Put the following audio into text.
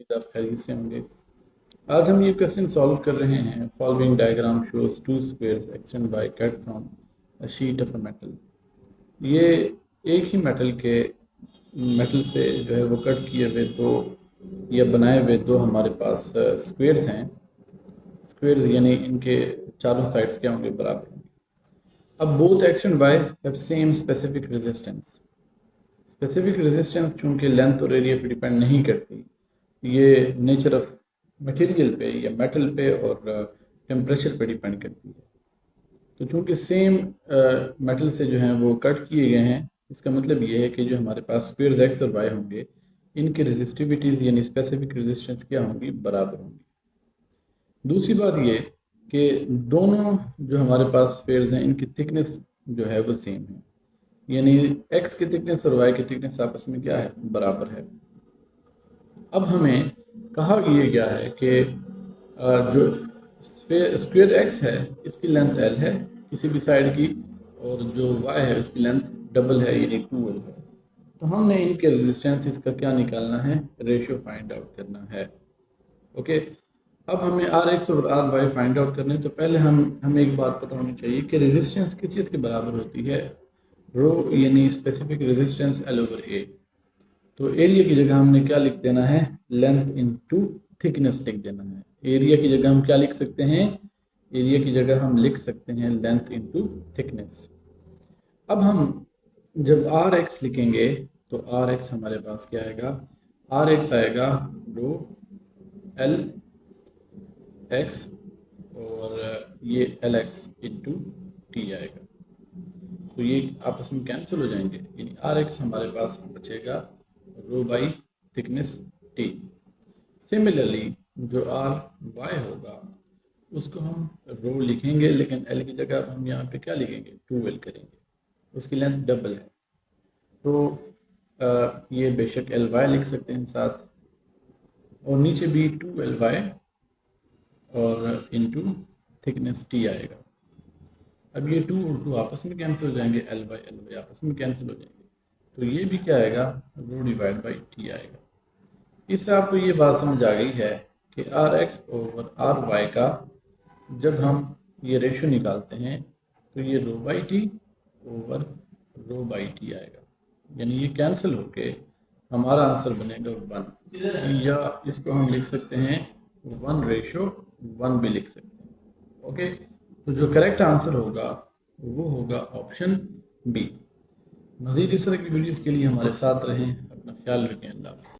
आप खैरियत से होंगे। आज हम ये क्वेश्चन सॉल्व कर रहे हैं। Following diagram shows two squares extend by cut from a sheet of a metal. ये एक ही मेटल से जो है वो कट किए हुए दो या बनाए हुए दो हमारे पास स्क्वेयर्स हैं। स्क्वेयर्स यानी इनके चारों साइड्स क्या होंगे, बराबर होंगे। अब both x and why have same specific resistance. Specific resistance चूंकि लेंथ और एरिया पे डिपेंड नहीं करती, ये नेचर ऑफ मटेरियल पे या मेटल पे और टेम्परेचर पे डिपेंड करती है। तो चूंकि सेम मेटल से जो है वो कट किए गए हैं, इसका मतलब ये है कि जो हमारे पास स्क्वेयर्स एक्स और वाई होंगे, इनकी रेजिस्टिविटीज़ यानी स्पेसिफिक रेजिस्टेंस क्या होंगी, बराबर होंगी। दूसरी बात ये कि दोनों जो हमारे पास स्क्वेयर्स हैं, इनकी थिकनेस जो है वो सेम है, यानी एक्स की थिकनेस और वाई की थिकनेस आपस में क्या है, बराबर है। अब हमें कहा यह गया है कि जो स्क्वेयर एक्स है इसकी लेंथ एल है किसी भी साइड की, और जो वाई है उसकी लेंथ डबल है यानी 2l है। तो हमने इनके रेजिस्टेंस का क्या निकालना है, रेशियो फाइंड आउट करना है। ओके, अब हमें आर एक्स और आर वाई फाइंड आउट करने, तो पहले हमें एक बात पता होनी चाहिए कि रेजिस्टेंस किस चीज़ के बराबर होती है, रो यानी स्पेसिफिक रेजिस्टेंस एल ओवर ए। तो एरिया की जगह हमने क्या लिख देना है, लेंथ इनटू थिकनेस लिख देना है। एरिया की जगह हम क्या लिख सकते हैं, एरिया की जगह हम लिख सकते हैं लेंथ इनटू थिकनेस। अब हम जब आर एक्स लिखेंगे तो आर एक्स हमारे पास क्या आएगा, आर एक्स आएगा रो एल एक्स और ये एल एक्स इंटू टी आएगा। तो ये आपस में कैंसिल हो जाएंगे, यानी आर एक्स हमारे पास बचेगा रो बाई थिकनेस टी। सिमिलरली जो आर वाई होगा उसको हम रो लिखेंगे, लेकिन एल की जगह हम यहाँ पे क्या लिखेंगे, 2l करेंगे, उसकी लेंथ डबल है। तो ये बेशक एल वाई लिख सकते हैं साथ, और नीचे भी 2l वाई और इंटू थिकनेस टी आएगा। अब ये 2 और 2 आपस में कैंसिल हो जाएंगे, एल वाई आपस में कैंसिल हो जाएंगे। तो ये भी क्या आएगा, रो डिवाइड बाई टी आएगा। इससे आपको ये बात समझ आ गई है कि R X over R Y का जब हम ये रेशियो निकालते हैं तो ये rho by T over rho by T आएगा, यानी ये कैंसिल होके हमारा आंसर बनेगा 1, या इसको हम लिख सकते हैं 1:1 भी लिख सकते हैं। ओके, तो जो करेक्ट आंसर होगा वो होगा ऑप्शन बी। मज़ीद इस तरह की वीडियोज़ के लिए हमारे साथ रहें, अपना ख्याल रखें। अल्लाह हाफ़िज़।